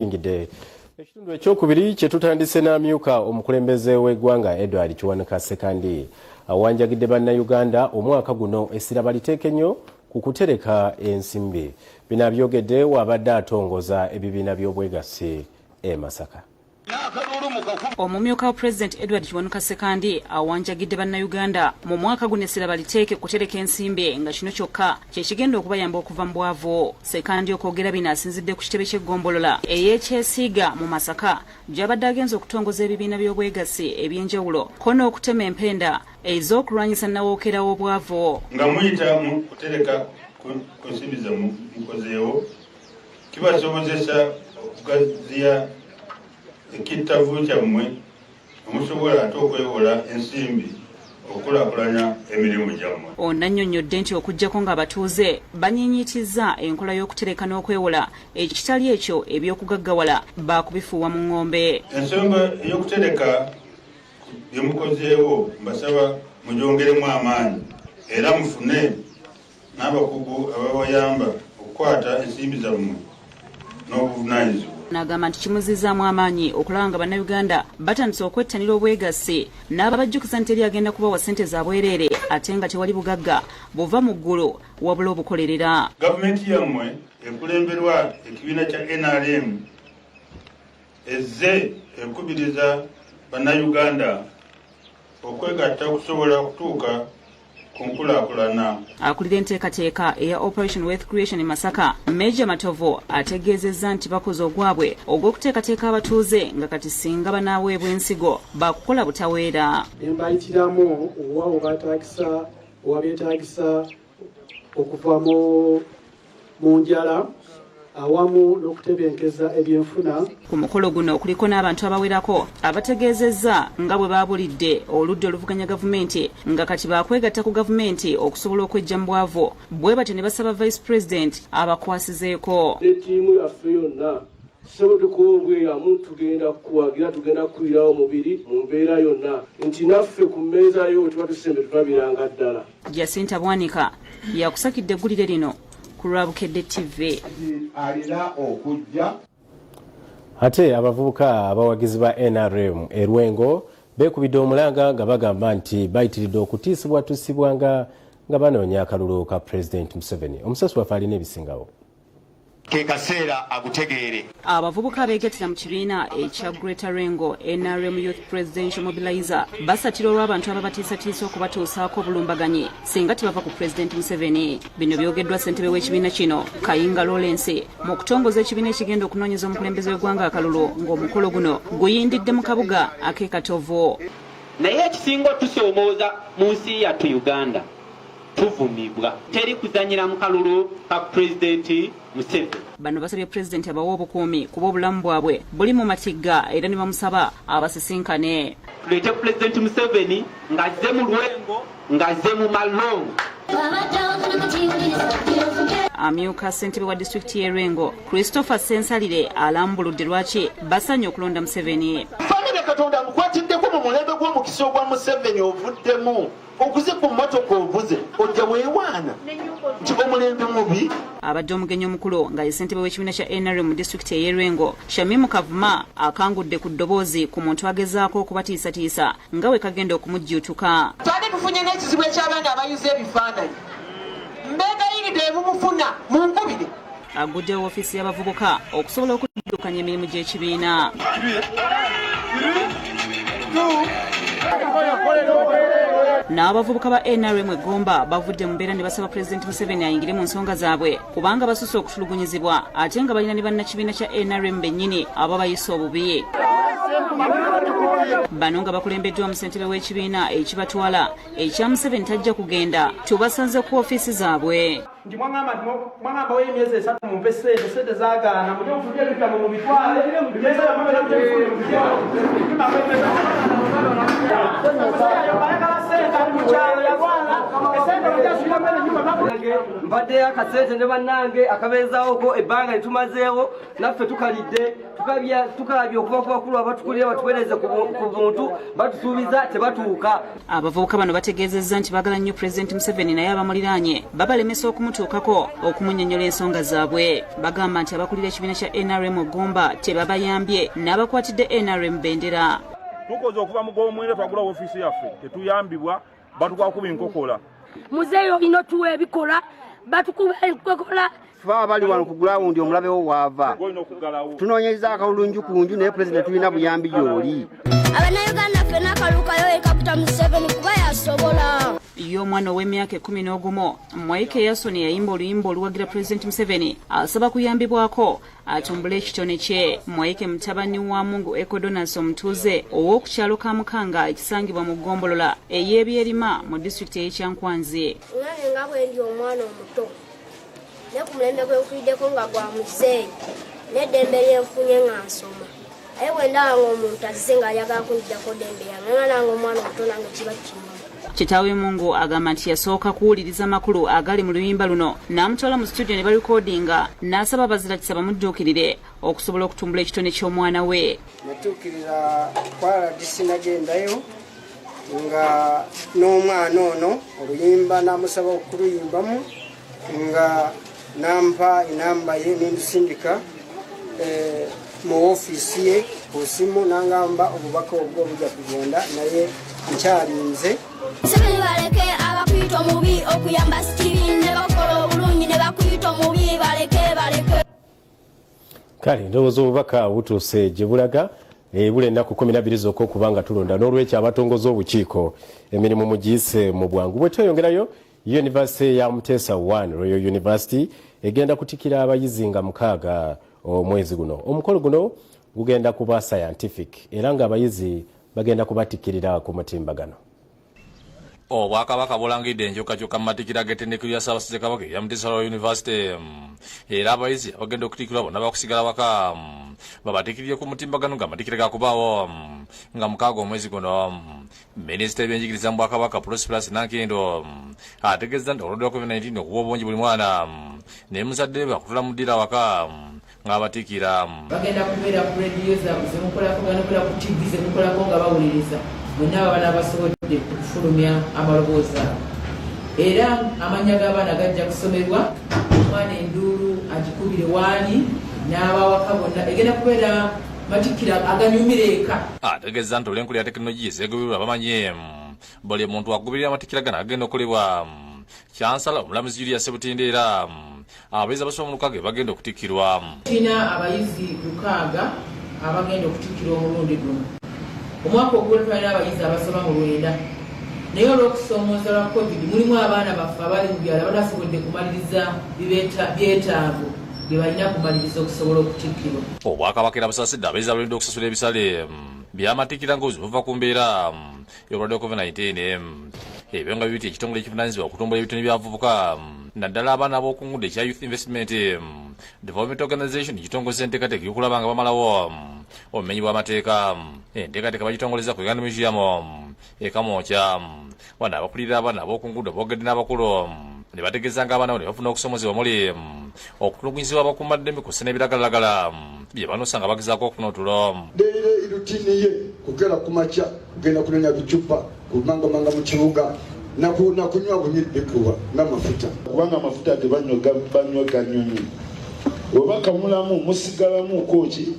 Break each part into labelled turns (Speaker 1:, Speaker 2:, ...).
Speaker 1: ayingidde ekitundu ekyokubiri kye tutandise n'amyuka omukulembeze w'eggwanga Edward Kiwanuka Ssekandi awanjagidde bannayuganda omwaka guno essira baliteeke nnyo ku kutereka ensimbi. Bino abyogedde w'abadde atongoza ebibiina by'obwegassi e Masaka.
Speaker 2: Omumyuka wa President Edward Kiwanuka Ssekandi awanjagidde bannayuganda mu mwaka guno essira baliteeke kutereka ensimbi nga kino kyokka kye kigenda okubayamba okuva mu bwavu. Ssekandi okwogera bino asinzidde ku kitebe ky'eggombolola ey'ekyesiiga mu Masaka gy'abadde agenza okutongoza ebibiina by'obwegassi eby'enjawulo ko n'okutema empenda ez'okulwanyisa nawookera w'obwavu.
Speaker 3: Nga muyita mu kutereka ku nsimbi zammwe mukozeewo kibasobozesa okugaziya ekittavu kyammwe omusobola ate okwewola ensimbi okulakulanya emirimu gyammwe.
Speaker 2: Ono annyonnyodde nti okuggyako ng'abatuuze banyiinyiitizza enkola y'okutereka n'okwewola ekitali ekyo ebyokugaggawala baakubifuuwa mu ng'ombe.
Speaker 3: Ensonga ey'okutereka bye mukozeewo mbasaba mugyongeremu amaanyi era mufune n'abakugu ababayamba okukwata ensimbi zammwe n'obuvunaanyizibwa.
Speaker 2: N'agamba nti kimuzizzaamu amaanyi okulaba nga bannayuganda batandise okwettanira obwegassi n'ababajjukiza nti eri agenda kubawa ssente za bwereere ate nga tewali bugagga buva mu ggulu wabula obukolerera.
Speaker 3: Gavumenti yammwe ekulemberwa ekibiina kya NRM ezze ekubiriza bannayuganda okwegatta okusobola okutuuka ku nkulaakulana.
Speaker 2: Akulira enteekateeka eya Operation Wealth Creation Masaka, Major Matovo ategeezezza nti bakoze ogwabwe ogw'okuteekateeka abatuuze nga kati singa banaaweebwa ensigo baakukola butaweera.
Speaker 4: Mbayitiramu owabeetaagisa okuva mu njala awamu n'okutebenkeza ebyenfuna.
Speaker 2: Ku mukolo guno kuliko n'abantu abawerako abategeezezza nga bwe baabulidde oludda oluvuganya gavumenti nga kati baakwegatta ku gavumenti okusobola okweggya mu bwavu. Bwe batyo ne basaba Vice President abakwasizeeko.
Speaker 4: Ttiimu yaffe yonna tusaba tukuwa obweyamu, tugenda kuwagira, tugenda kukwirawo mubiri mu mbeera yonna nti naffe ku mmeeza yo tuba tusembe tutwabiranga ddala.
Speaker 2: Jacinta Bwanika yakusakidde eggulire lino ku Lwabukedde TV.
Speaker 1: Ate abavubuka abawagizi ba NRM e Lwengo beekubidde omulanga nga bagamba nti bayitiridde okutiisibwatusibwa nga banoonya akalulu ka President Museveni. Omusasi waffe alina ebisingawo.
Speaker 5: Ke kaseera agutegeere.
Speaker 2: Abavubuka abeegattira mu kibiina ekya Greater Lwengo NRM Youth Presidential Mobilizer basatira olw'abantu ababatiisatiisa okubatuusaako obulumbaganyi singa tebava ku President Museveni. Bino byogeddwa ssentebe w'ekibiina kino Kayinga Lawrence mu kutongoza ekibiina ekigenda okunoonyeza omukulembeze w'eggwanga akalulu ng'omukolo guno guyindidde mu kabuga ak'e Katovu.
Speaker 6: Naye ekisinga otusoomooza mu nsi yattu Uganda tuvumibwa teri kuzanyira mu kalulu ka President Museveni.
Speaker 2: Bano basabye President abawa obukuumi kuba obulamu bwabwe buli mu matigga era ne bamusaba abasisinkane.
Speaker 6: Tuleete President Museveni ng'azze mu Lwengo ng'azze mu Malongo.
Speaker 2: Amyuka ssentebe wa disitulikiti y'e Lwengo Christopher Sensalire alambuludde lwaki basanye okulonda Museveni.
Speaker 7: Famire Katonda mukwatiddeko mu mulembe gw'omukisa ogwa Museveni ovuddemu okuze ku mmotoka ovuze ojja weewaana nti omulembe mubi.
Speaker 2: Abadde omugenyi omukulu nga ye ssentebe w'ekibiina kya NRM mu disitulikiti ey'e Lwengo Shamimu Kavuma akangudde ku ddoboozi ku muntu agezaako okubatiisatiisa nga we kagenda okumujjuutuka.
Speaker 7: Twali tufunye n'ekizibu eky'abaana abayuza ebifaananyi mbeegayiride ebumufuna mu nkubire.
Speaker 2: Agudde woofiisi y'abavubuka okusobola okuddukanya emirimu gy'ekibiina. N'abavubuka ba NRM Egomba bavudde mu mbeera ne basaba President Museveni ayingire mu nsonga zaabwe kubanga basusse okutulugunyizibwa ate nga balina ne bannakibiina kya NRM bennyini ababayisa obubi. Bano nga bakulembeddwa mu ssentebe w'ekibiina ekibatwala ekya Museveni tajja kugenda tubasanze ku ofiisi zaabwe.
Speaker 8: Nti mwangamba emyezi 3 mumpe ssente zaagaana mutya okufulya ebitabo mu bitwale bayagala ssente
Speaker 9: mbadde akasente ne bannange akabeezawoko ebbanga litumazeewo naffe tukalidde tukalabye okuva ku bakulu abatukulira batuweereze ku buntu batusuubiza tebatuuka.
Speaker 2: Abavubuka bano bategeezezza nti baagala nnyo Pulezidenti Museveni naye abamuliraanye babalemesa okumutuukako okumunnyonnyola ensonga zaabwe. Bagamba nti abakulira ekibiina kya NRM Ogomba tebabayambye n'abakwatidde NRM bendera.
Speaker 10: Tukoze okuva mu gw'omwenda twagula ofiisi yaffe tetuyambibwa batukwako binkokola.
Speaker 11: Muzeeyo olina otuwa ebikola batukuba enkokola.
Speaker 12: Fa bali wano ku ground omulabewo waava. Tunoonyeza akalungi ku nju naye Pulezidenti tulina buyambi gy'oli.
Speaker 11: Abannayuganda ffenna akaluukayo Kapita Museveni kuba yasobola.
Speaker 2: Yo omwana ow'emyaka 11 Mwaike Yason yayimba oluyimba oluwagira Pulezidenti Museveni asaba kuyambibwako atumbule ekitone kye. Mwaike mutabani wa Mungu Ecodonas omutuuze ow'okukyalo ka Mukanga ekisangibwa mu Ggombolola ey'ebyerima mu disitulikiti y'Ekyankwanzi.
Speaker 11: Nange nga bwe ndi omwana omuto ne ku mulembe gwe nkuliddeko nga gwa muzeeyi n'eddembe lyenfunye nga nsoma. Aye bwe ndaba ng'omuntu azze ng'ayagala kunjjako ddembe yange nga nange omwana omuto nange kiba kimu.
Speaker 2: Kitaawe Mungu agamba nti yasooka kuwuliriza amakulu agali mu luyimba luno n'amutwala mu studio ne balikodinga n'asaba abazirakisa bamudduukirire okusobola okutumbula ekitone ky'omwana we.
Speaker 12: Natuukirira kwala disinagendayo nga n'omwana ono oluyimba n'amusaba okuluyimbamu nga nampa enamba ye n'endusindika mu ofiisi ye ku simu n'angamba obubaka obwo bujja kugenda naye nkyalinze.
Speaker 11: Museveni baleke abakuyita omubi okuyamba Stephen ne bakola obulungi ne bakuyita omubi baleke.
Speaker 1: Kale ndowooza obubaka butuuse gye bulaga buli ennaku 12 zokka okubanga tulonda n'olwekyo abatongoza obukiiko emirimu mugiyise mu bwangu. Bwe tweyongerayo University ya Muteesa 1 Royal University egenda kutikira abayizi nga 6 omwezi guno. Omukolo guno gugenda kuba scientific era nga abayizi bagenda kubatikirira ku mutimbagano.
Speaker 13: Obwakabaka bulangidde enkyukakyuka mu matikira g'ettendekero lya Ssaabasajja Kabaka ya Muteesa Royal University era abayizi abagenda okutikirwa bonna bakusigala waka babatikirire ku mutimbagano nga amatikira gakubaawo nga 6 omwezi guno. Minisita w'ebyenjigiriza mu Bwakabaka Prosperous Nankendo ategeeza nti olwadde wa COVID-19 okuba obungi buli mwana ne muzadde bakutula mu ddira waka ng'abatikira.
Speaker 14: Bagenda kubeera ku rediyo zaabwe zemukolako bagenda ku TV zemukolako nga bawuliriza mwenna abaana basobodde okufulumya amaloboozi era amannya g'abaana gajja kusomerwa omwana enduulu agikubire waali n'abawaka bonna egenda kubeera matikira aganyumira eka.
Speaker 13: Ategeeza nti olw'enkola ya tekinologiya zegobererwa bamanye buli muntu agubirira amatikira gano agenda okukolebwa. Kyansala omulamuzi Julius Sebutinde era abayizi abasoba mu 6 bagenda okutikirwa.
Speaker 14: Tulina abayizi 6 abagenda okutikirwa omulundi guno. Omwaka ogw'olu twalina abayizi abasoba mu 9 naye olw'okusoomooza lwa COVID mulimu abaana baffe abali mu byalo abatasobodde kumaliriza byetaago bye balina kumaliriza okusobola okutikkirwa.
Speaker 13: Obwakabaka era busaasidde abayizi abalinde okusasula ebisale by'amatikira ng'obuzibu buva ku mbeera y'obulwadde wa COVID-19. Ebyo nga bibiti ekitongole ekivunaanyizibwa okutumbula ebitone by'abavubuka naddala abaana ab'okungudde ekya Youth Investment Development Organization ekitongozesa enteekateeka y'okulaba nga bamalawo obumenyi bw'amateeka. Enteekateeka bagitongoleza ku Uganda Museum Kamwokya. Bano abakulira abaana ab'okungudde boogedde n'abakulu ne bategeeza nga abaana bo ne bafuna okusomozebwa muli okutulugunyizibwa abakuumaddembe ku ssena ebiragalalagala bye banosa nga bagezaako okufuna otulo.
Speaker 15: Leero irutini ye kugera ku makya kugenda kunenya bicupa kumangamanga mu kibuga nakunywa bunyidikuwa n'amafuta kubanga amafuta banywa ganyonyi oba kamulamu musigalamu koki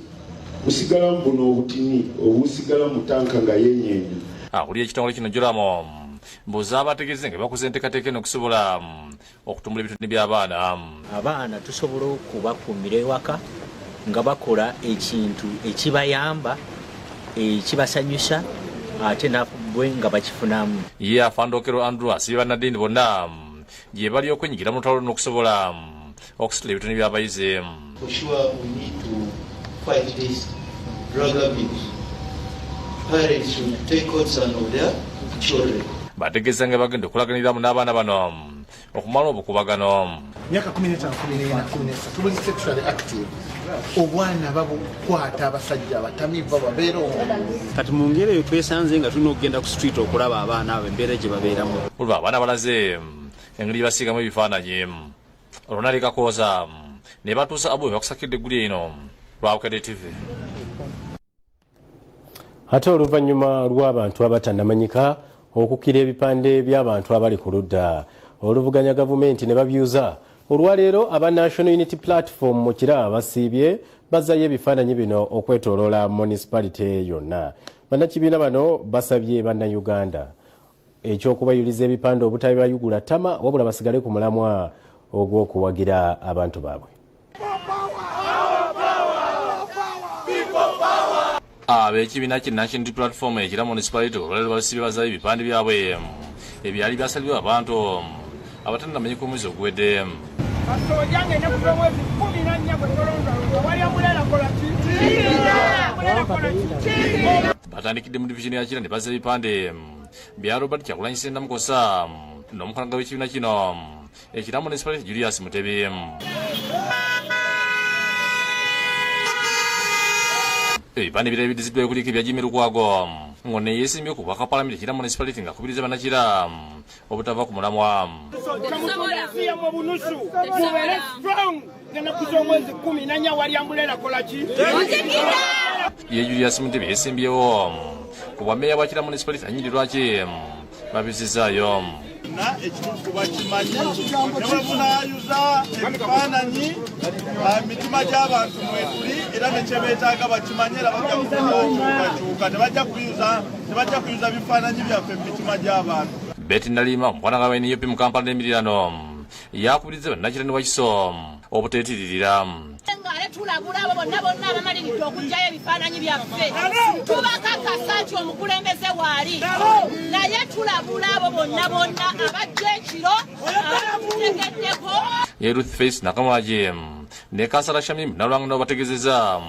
Speaker 15: musigalamu buno obutini obusigala mu tanka nga yenyenyi.
Speaker 13: Awulira ekitongole kino Jolamu mbuuza abategeeze nga bakoze enteekateeka eno okusobola okutumbula ebitone by'abaana.
Speaker 16: Abaana tusobola okubakuumira ewaka nga bakola ekintu ekibayamba ekibasanyusa ate nabwe nga bakifunamu.
Speaker 13: Ye Afandokero Andrew asibye bannaddiini bonna gye bali okwenyigira mu lutalo luno okusobola okusitula ebitone by'abayizi.
Speaker 17: For sure we need to fight this drug abuse. Parents should take concern of their children.
Speaker 13: Bategeeza nga bagenda okulaganiramu n'abaana bano okumala obukubagano.
Speaker 18: myaka 15 tubuli sexually active obwana babukwata abasajja abatamiva babeera
Speaker 19: kati mu ngeri eyo twesanze nga tulina okugenda ku street okulaba abaana abo embeera gye babeeramu
Speaker 13: olwa abaana balaze engeri basiigamu ebifaananyi olunaleka kooza ne batuusa abo bakusakidde egguli eno lwabukadde TV.
Speaker 1: Ate oluvannyuma lw'abantu abatannamanyika okukira ebipande by'abantu abali ku ludda oluvuganya gavumenti ne babyuza olwaleero aba National Unity Platform mu Kira basiibye bazzayo ebifaananyi bino okwetooloola municipality yonna. Bannakibiina bano basabye bannayuganda ekyokubayuliza ebipande obutabi bayugula ttama wabula basigale ku mulamwa ogw'okuwagira abantu baabwe.
Speaker 13: Ab'ekibiina ki National Unity Platform ekira municipality olwaleero basibye bazzayo ebipande byabwe ebyali byasalibwa abantu abatannamanyika omwezi oguwedde. Batandikidde mu divisioni ya Kira ne bazza ebipande bya Robert Kyagulanyi Ssennamukosa n'omukalaga w'ekibiina kino ekira municipality Julius Mutebi. Ebipande birala bidiziddwa kuliko ebya Jimmy Lukwago ng'one yeesimbye ku bwaka palamenti ekira municipality ng'akubiriza bannakira obutava ku mulamwa. Ye Julius Mutebi yeesimbyewo ku bwammeeya bwa Kira municipality anyiri lwaki babizizaayo.
Speaker 20: Ekituufu bakimanyi ne bwe munaayuza ebifaananyi mitima gy'abantu mwetuli era ne kye beetaaga bakimanye era bajja kukyukakyuka tebajja kuyuza bifaananyi byaffe mu mitima gy'abantu.
Speaker 13: Betty Nalima omukwana nga NUP mu Kampala n'emirirano yakubiriza bannakira ne Wakiso obuteetiririra.
Speaker 21: Tulabula abo bonna abamaliridde okuggyayo ebifaananyi byaffe tubakakasa nti omukulembeze waali naye tulabula abo bonna abajja ekiro abategeddeko.
Speaker 13: Ye Ruth Face Nakamwaje ne Kansala Shamim Nalwanga nabo bategezeza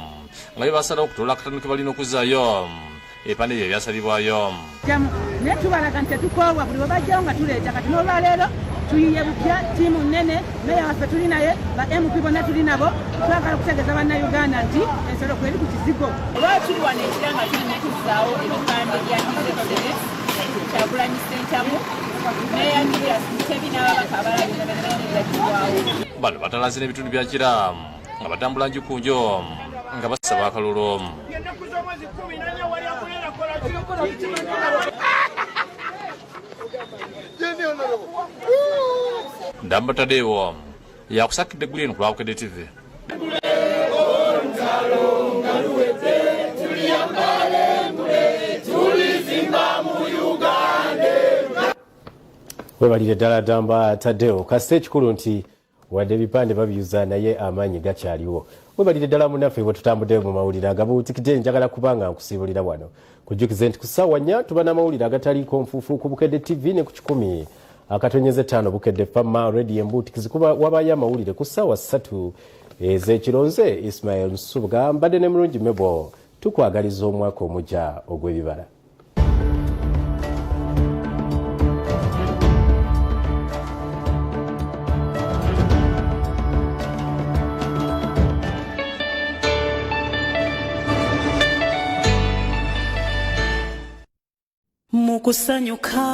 Speaker 13: nga bebasalawo okutoola akatano ke balina okuzaayo ebipande bye byasalibwayo.
Speaker 22: Naye tubalaga nti tetukoobwa buli webajjawo nga tuleeta kati n'olwaleero tuyiye bupya tiimu nnene meya waffe tuli naye ba MP bonna tuli nabo twagala okutegeeza bannayuganda nti ensolo kweri ku kizigo.
Speaker 21: Lwaki lwana ekira nga tulina kuzzaawo ebipande bya Kyagulanyi Ssentamu meya Julius Mutebi n'ababaka abalabye nebagibwawo.
Speaker 13: Bano batalaze n'ebitundu bya Kira nga batambula njukunjo nga basaba akalulu. Ndamba Tadewo yakusakidde eggulu eno ku Lwabukadde TV.
Speaker 1: Webalire ddala Ndamba Tadewo kasita ekikulu nti wadde ebipande babiyuza naye amaanyi gakyaliwo. Webalire ddala munaffe bwe tutambudde mu mawulire agabuutikidde njagala kubanga nkusiibulira wano kujjukize nti ku ssaawa 4 tuba n'amawulire agataliiko nfuufu ku Bukedde TV ne ku 10 akatonyeze 5 Bukedde Fama Radio embuutikizi kuba wabayo amawulire ku ssaawa 3 ez'ekironze. Ismail Nsubuga mbadde ne Mulungi Mebo tukwagaliza omwaka omujja ogw'ebibala.
Speaker 23: Mukusanyuka